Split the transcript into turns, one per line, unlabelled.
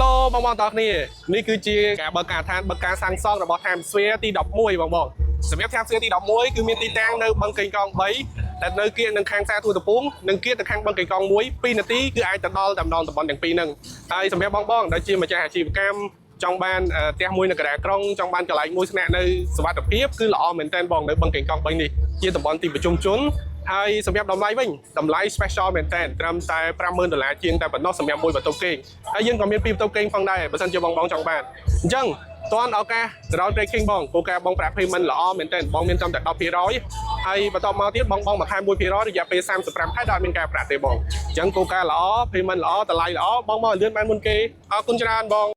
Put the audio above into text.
Hello បងតោះគ្នានេះគឺជាការបើកការឋានបើកការសាងសង់របស់ Times Square ទី11បងសម្រាប់ Times Square ទី11គឺមានទីតាំងនៅបឹងកេងកង3ដែលនៅគៀកនឹងខាងផ្សារទូតពូមនិងគៀកទៅខាងបឹងកេងកង1 2នាទីគឺអាចទៅដល់តែម្ដងតំបន់ទាំងពីរហ្នឹងហើយសម្រាប់បងដែលជាម្ចាស់អាជីវកម្មចង់បានផ្ទះមួយនៅកណ្ដាលក្រុងចង់បានកន្លែងមួយស្នាក់នៅសុវត្ថិភាពគឺល្អមែនទែនបងនៅបឹងកេងកង3នេះជាតំបន់ទីប្រជុំជនហើយសម្រាប់តម្លៃវិញតម្លៃ special មែនតើត្រឹមតែ$50,000ជាងតែប៉ុណ្ណោះសម្រាប់មួយបន្ទប់គេងហើយយើងក៏មានពីរបន្ទប់គេងផងដែរបើសិនជាបងចង់បានអញ្ចឹងតាន់ឱកាស Ground Breaking បងគោលការណ៍បងប្រាក់ payment ល្អមែនតើបងមានចំតែ10%ហើយបន្តមកទៀតបងបន្ថែម 1% រយៈពេល35ខែដោយមានការប្រាក់ទេបងអញ្ចឹងគោលការណ៍ល្អ payment ល្អតម្លៃល្អបងមកលឿនបានមុនគេអរគុណច្រើនបង